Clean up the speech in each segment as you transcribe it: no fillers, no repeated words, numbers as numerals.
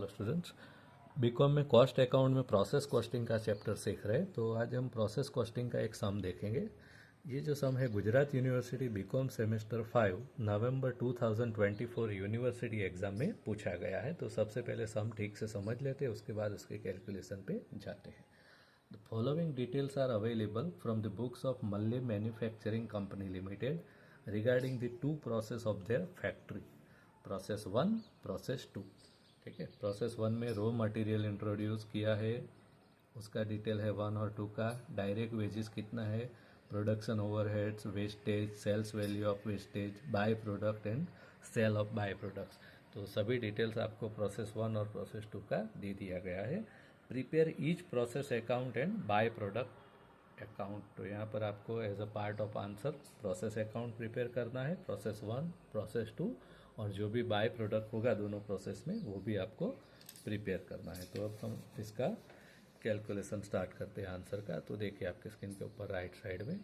Hello students, BCom में cost account में process costing का चैप्टर सीख रहे हैं। तो आज हम प्रोसेस कॉस्टिंग का एक सम देखेंगे। ये जो सम है गुजरात यूनिवर्सिटी बीकॉम सेमेस्टर 5 नवंबर 2024 यूनिवर्सिटी एग्जाम में पूछा गया है। तो सबसे पहले सम ठीक से समझ लेते हैं, उसके बाद उसके कैलकुलेशन पे जाते हैं। The following details are available from the books of मल्ले manufacturing company limited regarding the two process of their factory, process 1, process 2। ठीक है, प्रोसेस 1 में रॉ मटेरियल इंट्रोड्यूस किया है, उसका डिटेल है 1 और 2 का। डायरेक्ट वेजेस कितना है, production overheads, wastage, sales value of wastage, by product and sale of by products. तो सभी डिटेल्स आपको प्रोसेस 1 और प्रोसेस 2 का दे दिया गया है। Prepare each process account and by product account. तो यहाँ पर आपको as a part of answer process account prepare करना है, प्रोसेस 1, प्रोसेस 2, और जो भी बाय प्रोडक्ट होगा दोनों प्रोसेस में वो भी आपको प्रिपेयर करना है। तो अब हम इसका कैलकुलेशन स्टार्ट करते हैं आंसर का। तो देखिए आपके स्क्रीन के ऊपर राइट साइड में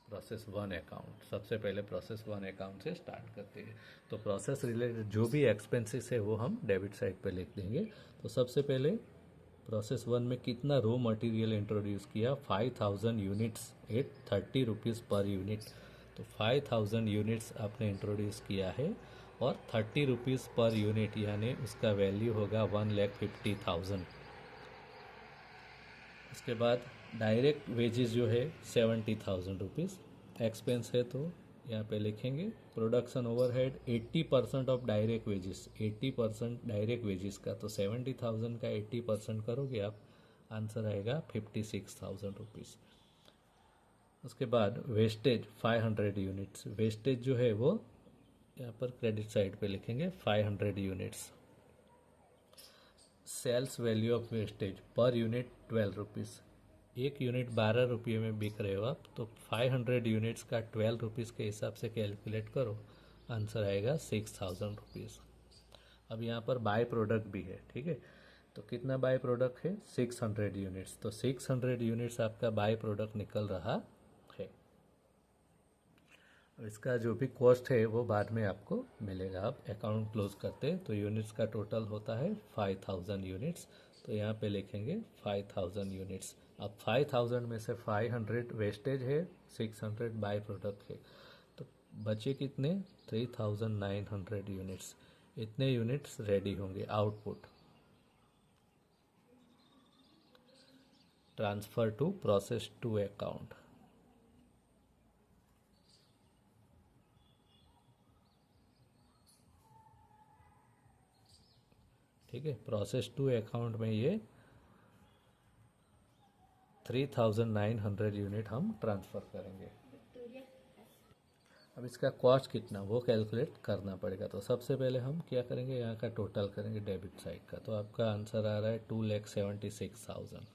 प्रोसेस 1 अकाउंट, सबसे पहले प्रोसेस 1 अकाउंट से स्टार्ट करते हैं। तो प्रोसेस रिलेटेड जो भी एक्सपेंसेस है वो हम डेबिट साइड पे लिख देंगे। तो सबसे पहले प्रोसेस 1 में कितना रॉ मटेरियल इंट्रोड्यूस किया, 5000 units at 30 rupees per unit. तो 5000 यूनिट्स आपने इंट्रोड्यूस किया है और 30 रुपीज़ पर यूनिट, यानी उसका वैल्यू होगा 1,50,000। उसके बाद डायरेक्ट वेजेस जो है 70,000 रुपीज़। एक्सपेंस है तो यहाँ पे लिखेंगे production overhead 80% of direct wages, 80% direct wages का। तो 70,000 का 80% करोगे आप, आंसर आएगा 56,000 रुपीज़। उसके बाद वेस्टेज 500 यूनिट्स, वेस्टेज जो है वो यहाँ पर क्रेडिट साइड पे लिखेंगे 500 units. Sales value of wastage per unit 12 rupees, एक यूनिट 12 रुपये में बिक रहे हो आप, तो 500 यूनिट्स का 12 रुपीज़ के हिसाब से कैलकुलेट करो, आंसर आएगा 6,000 रुपीज़। अब यहाँ पर बाय प्रोडक्ट भी है, ठीक है। तो कितना बाय प्रोडक्ट है, 600 यूनिट्स। तो 600 यूनिट्स आपका बाय प्रोडक्ट निकल रहा है। इसका जो भी कॉस्ट है वो बाद में आपको मिलेगा। आप अकाउंट क्लोज करते हैं तो यूनिट्स का टोटल होता है 5000 यूनिट्स। तो यहाँ पे लिखेंगे 5000 यूनिट्स। अब 5000 में से 500 वेस्टेज है, 600 बाय प्रोडक्ट है, तो बचे कितने, 3900 यूनिट्स। इतने यूनिट्स रेडी होंगे। Output transfer to process 2 account. ठीक है, प्रोसेस 2 अकाउंट में ये 3900 यूनिट हम ट्रांसफ़र करेंगे। अब इसका कॉस्ट कितना वो कैलकुलेट करना पड़ेगा। तो सबसे पहले हम क्या करेंगे, यहाँ का टोटल करेंगे डेबिट साइड का। तो आपका आंसर आ रहा है 2,76,000।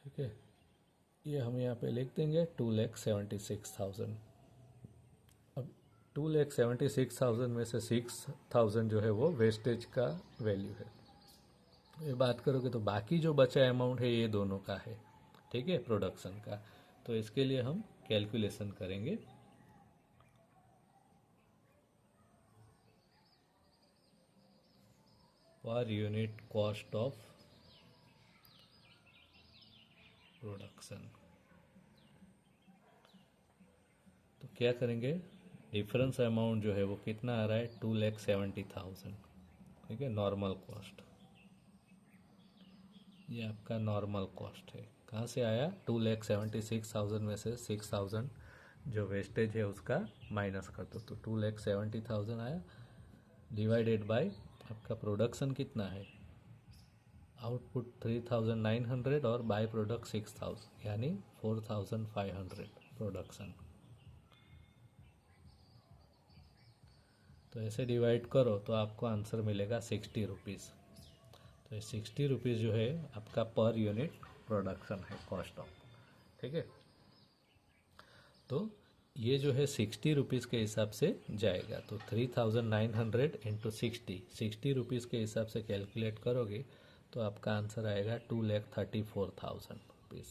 ठीक है, ये हम यहाँ पे लिख देंगे 2,76,000। अब 2,76,000 में से 6,000 जो है वो वेस्टेज का वैल्यू है। ये बात करोगे तो बाकी जो बचा अमाउंट है ये दोनों का है, ठीक है, प्रोडक्शन का। तो इसके लिए हम कैलकुलेशन करेंगे। Per unit cost of production. तो क्या करेंगे, डिफरेंस अमाउंट जो है वो कितना आ रहा है, 2,70,000। ठीक है, नॉर्मल कॉस्ट, ये आपका नॉर्मल कॉस्ट है। कहाँ से आया, 2,76,000 में से 6,000 जो वेस्टेज है उसका माइनस कर दो, तो 2,70,000 आया। डिवाइडेड बाय आपका प्रोडक्शन कितना है, आउटपुट 3,900 और बाय प्रोडक्ट 6,000, यानी 4,500 प्रोडक्शन। तो ऐसे डिवाइड करो तो आपको आंसर मिलेगा 60 रुपीज़। तो ये 60 रुपीज़ जो है आपका पर यूनिट प्रोडक्शन है, कॉस्ट ऑफ। ठीक है, तो ये जो है 60 रुपीज़ के हिसाब से जाएगा। तो 3,900 इंटू 60 रुपीज़ के हिसाब से कैलकुलेट करोगे तो आपका आंसर आएगा 2,34,000 रुपीज़।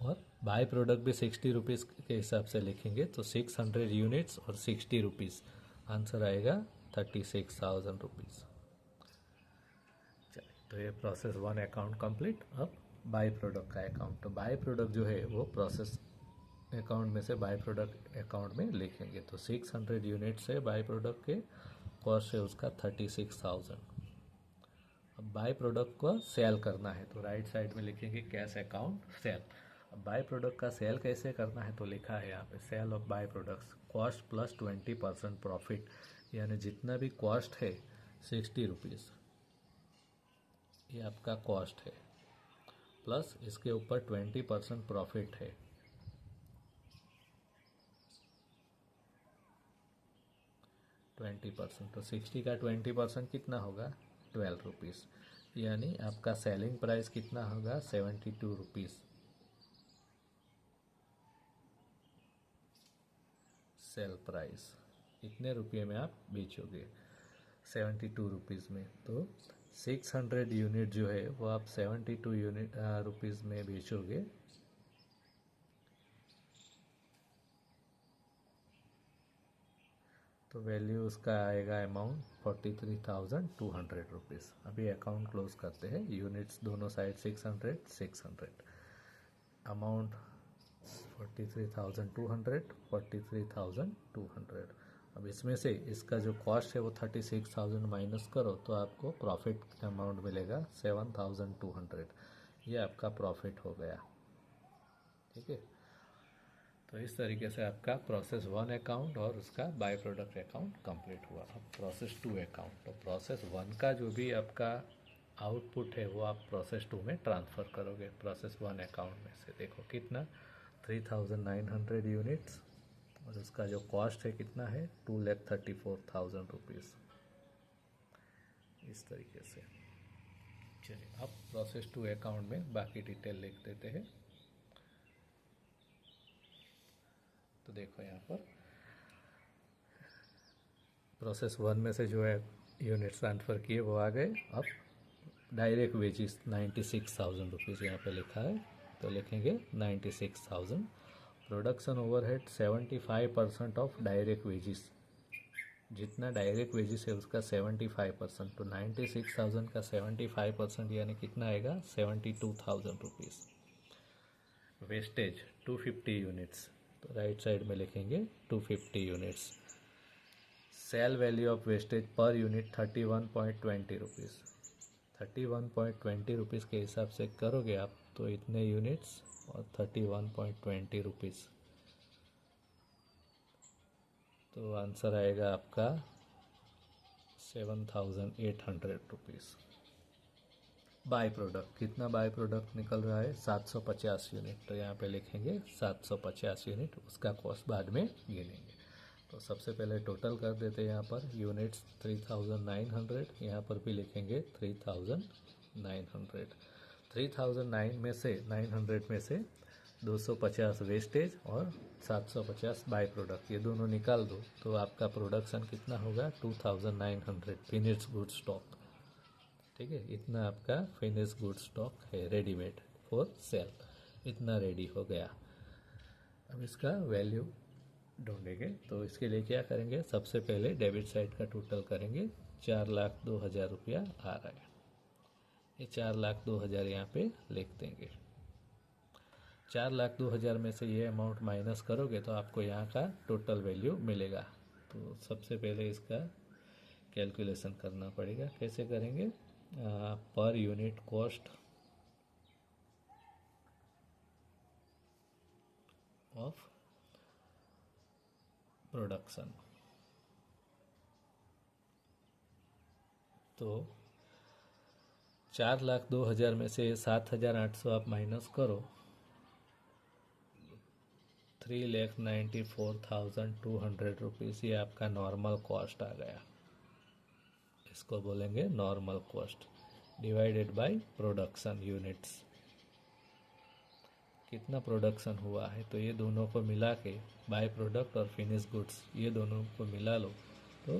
और बाय प्रोडक्ट भी 60 रुपीज़ के हिसाब से लिखेंगे तो 600 यूनिट्स और 60 रुपीज़, आंसर आएगा 36,000 रुपीज़। चलिए, तो ये प्रोसेस 1 अकाउंट कंप्लीट। अब बाई प्रोडक्ट का अकाउंट, तो बाई प्रोडक्ट जो है वो प्रोसेस अकाउंट में से बाई प्रोडक्ट अकाउंट में लिखेंगे। तो 600 यूनिट्स है बाई प्रोडक्ट के, कॉस्ट है उसका 36,000। अब बाई प्रोडक्ट को सेल करना है तो राइट साइड में लिखेंगे कैश अकाउंट सेल। अब बाई प्रोडक्ट का सेल कैसे करना है तो लिखा है यहाँ पे sale of by products cost plus 20% profit, यानी जितना भी कॉस्ट है 60 रुपीज़ ये आपका कॉस्ट है, प्लस इसके ऊपर 20% प्रॉफिट है। ट्वेंटी परसेंट, तो 60 का 20% कितना होगा 12 रुपीज़, यानी आपका सेलिंग प्राइस कितना होगा 72 रुपीज़। सेल प्राइस इतने रुपये में आप बेचोगे 72 रुपीज़ में, तो 600 यूनिट जो है वो आप 72 यूनिट रुपीज़ में बेचोगे। तो वैल्यू उसका आएगा अमाउंट 43,200 रुपीज़। अभी अकाउंट क्लोज करते हैं। यूनिट्स दोनों साइड 600 600, अमाउंट 43,200 43,200। अब इसमें से इसका जो कॉस्ट है वो 36,000 माइनस करो तो आपको प्रॉफिट अमाउंट मिलेगा 7,200। ये आपका प्रॉफिट हो गया। ठीक है, तो इस तरीके से आपका प्रोसेस 1 अकाउंट और उसका बाय प्रोडक्ट अकाउंट कंप्लीट हुआ। अब प्रोसेस 2 अकाउंट, तो प्रोसेस 1 का जो भी आपका आउटपुट है वो आप प्रोसेस 2 में ट्रांसफ़र करोगे प्रोसेस 1 अकाउंट में से। देखो कितना 3,900 यूनिट्स, और उसका जो कॉस्ट है कितना है 2,34,000 रुपीज़। इस तरीके से। चलिए अब प्रोसेस 2 अकाउंट में बाकी डिटेल लिख देते हैं। तो देखो यहाँ पर प्रोसेस 1 में से जो है यूनिट ट्रांसफ़र किए वो आ गए। अब डायरेक्ट वेजेस 96,000 रुपीज़ यहाँ पे लिखा है, तो लिखेंगे 96,000। Production overhead 75% of direct wages, जितना डायरेक्ट वेजेस है उसका 75%, तो 96,000 का 75% यानी कितना आएगा 72,000 रुपीज़। वेस्टेज 250 यूनिट्स, तो राइट साइड में लिखेंगे 250 units. Sale value of wastage per unit 31.20 rupees. 31.20 rupees के हिसाब से करोगे आप तो इतने यूनिट्स और 31.20 रुपीज़, तो आंसर आएगा आपका 7,800 रुपीज़। बाय प्रोडक्ट कितना बाय प्रोडक्ट निकल रहा है 750 यूनिट, तो यहाँ पे लिखेंगे 750 यूनिट, उसका कॉस्ट बाद में गिनेंगे। तो सबसे पहले टोटल कर देते हैं। यहाँ पर यूनिट्स 3,900, यहाँ पर भी लिखेंगे 3,900। 3,009 में से 900 में से 250 वेस्टेज और 750 बाय प्रोडक्ट, ये दोनों निकाल दो तो आपका प्रोडक्शन कितना होगा 2,900 फिनिश गुड स्टॉक। ठीक है, इतना आपका फिनिश गुड स्टॉक है रेडीमेड फॉर सेल, इतना रेडी हो गया। अब इसका वैल्यू ढूंढेंगे, तो इसके लिए क्या करेंगे, सबसे पहले डेबिट साइड का टोटल करेंगे। 4,02,000 रुपया आ रहा है, ये 4,02,000 यहाँ पे लिख देंगे। 4,02,000 में से ये अमाउंट माइनस करोगे तो आपको यहाँ का टोटल वैल्यू मिलेगा। तो सबसे पहले इसका कैलकुलेशन करना पड़ेगा। कैसे करेंगे, per unit cost of production, तो 4,02,000 में से 7,800 आप माइनस करो, 3,94,200 रुपीज़ ये आपका नॉर्मल कॉस्ट आ गया। इसको बोलेंगे normal cost divided by production units. कितना प्रोडक्शन हुआ है तो ये दोनों को मिला के बाय प्रोडक्ट और फिनिश गुड्स ये दोनों को मिला लो तो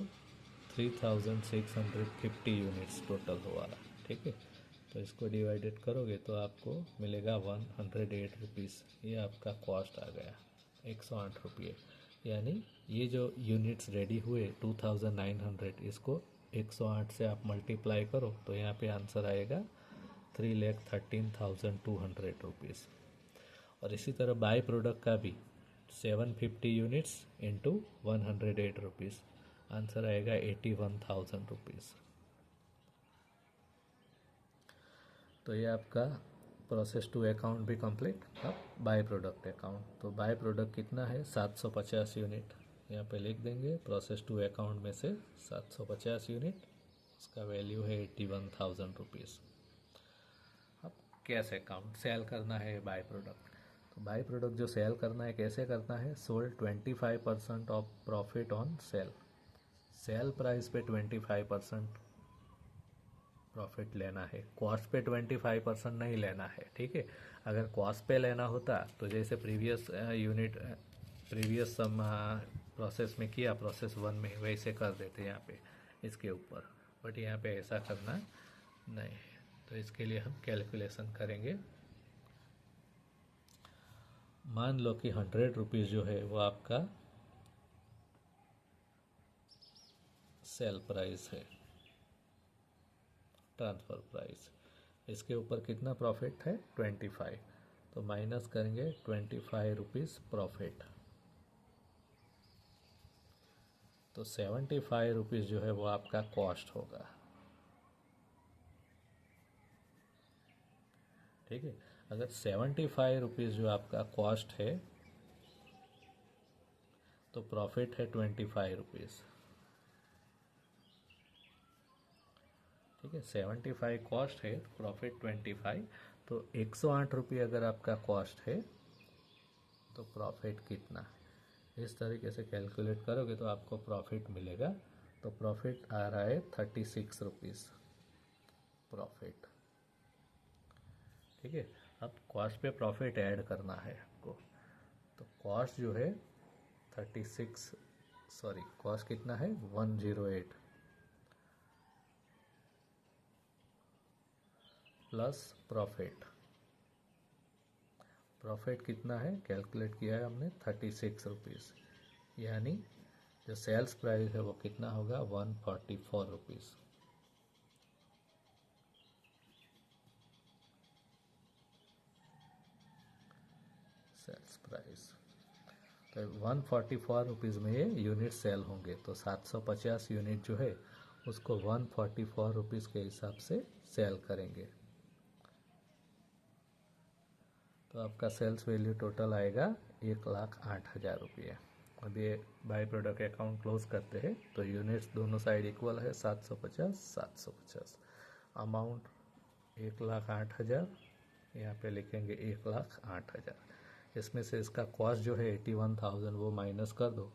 3,650 यूनिट्स टोटल हुआ। ठीक है, तो इसको डिवाइडेड करोगे तो आपको मिलेगा 108 रुपीज़, ये आपका कॉस्ट आ गया 108 रुपये। यानी ये जो यूनिट्स रेडी हुए 2900, इसको 108 से आप मल्टीप्लाई करो तो यहाँ पे आंसर आएगा 3,13,200 रुपीज़। और इसी तरह बाई प्रोडक्ट का भी 750 यूनिट्स इंटू 108 रुपीज़, आंसर आएगा 81,000 रुपीज़। तो ये आपका प्रोसेस टू अकाउंट भी कंप्लीट। अब बाय प्रोडक्ट अकाउंट, तो बाय प्रोडक्ट कितना है 750 यूनिट, यहाँ पे लिख देंगे प्रोसेस टू अकाउंट में से 750 यूनिट, उसका वैल्यू है 81,000 रुपीज़। अब कैश अकाउंट, सेल करना है बाय प्रोडक्ट, तो बाय प्रोडक्ट जो सेल करना है कैसे करना है, sold 25% of profit on sale, sale price पे 25% प्रॉफिट लेना है, कॉस्ट पे 25% नहीं लेना है, ठीक है। अगर कॉस्ट पे लेना होता तो जैसे previous unit previous sum process में किया, प्रोसेस 1 में वैसे कर देते यहाँ पे इसके ऊपर, बट यहाँ पे ऐसा करना नहीं है। तो इसके लिए हम कैलकुलेशन करेंगे। मान लो कि 100 रुपीज़ जो है वो आपका सेल प्राइस है, ट्रांसफ़र प्राइस, इसके ऊपर कितना प्रॉफिट है 25, तो माइनस करेंगे 25 रुपीज़ प्रॉफिट, तो 75 रुपीज़ जो है वो आपका कॉस्ट होगा, ठीक है। अगर 75 रुपीज़ जो आपका कॉस्ट है तो प्रॉफिट है 25 रुपीज़, ठीक है। 75 कॉस्ट है, प्रॉफिट 25, तो 108 रुपये अगर आपका कॉस्ट है तो प्रॉफिट कितना, इस तरीके से कैलकुलेट करोगे तो आपको प्रॉफिट मिलेगा। तो प्रॉफिट आ रहा है 36 रुपीज़ प्रॉफिट, ठीक है। अब कॉस्ट पे प्रॉफिट ऐड करना है आपको, तो कॉस्ट जो है 36, सॉरी कॉस्ट कितना है 108 प्लस प्रॉफिट, प्रॉफिट कितना है कैलकुलेट किया है हमने 36 रुपीज़, यानी जो सेल्स प्राइस है वो कितना होगा 144 रुपीज़। सेल्स प्राइस तो 144 रुपीज़ में ये यूनिट सेल होंगे, तो 750 यूनिट जो है उसको 144 रुपीज़ के हिसाब से सेल करेंगे, तो आपका सेल्स वैल्यू टोटल आएगा 1,08,000 रुपये। अब ये बाई प्रोडक्ट अकाउंट क्लोज करते हैं, तो यूनिट्स दोनों साइड इक्वल है 750 750, अमाउंट 1,08,000, यहाँ पे लिखेंगे 1,08,000, इसमें से इसका कॉस्ट जो है 81,000 वो माइनस कर दो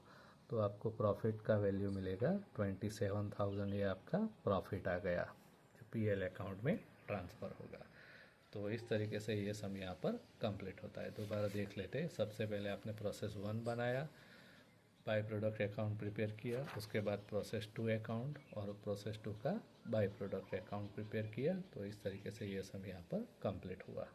तो आपको प्रॉफिट का वैल्यू मिलेगा 27,000, ये आपका प्रॉफिट आ गया जो पीएल अकाउंट में ट्रांसफ़र होगा। तो इस तरीके से ये सम यहाँ पर कंप्लीट होता है। दोबारा देख लेते हैं। सबसे पहले आपने प्रोसेस 1 बनाया, बाय प्रोडक्ट अकाउंट प्रिपेयर किया, उसके बाद प्रोसेस 2 अकाउंट और प्रोसेस 2 का बाय प्रोडक्ट अकाउंट प्रिपेयर किया, तो इस तरीके से ये सम यहाँ पर कंप्लीट हुआ।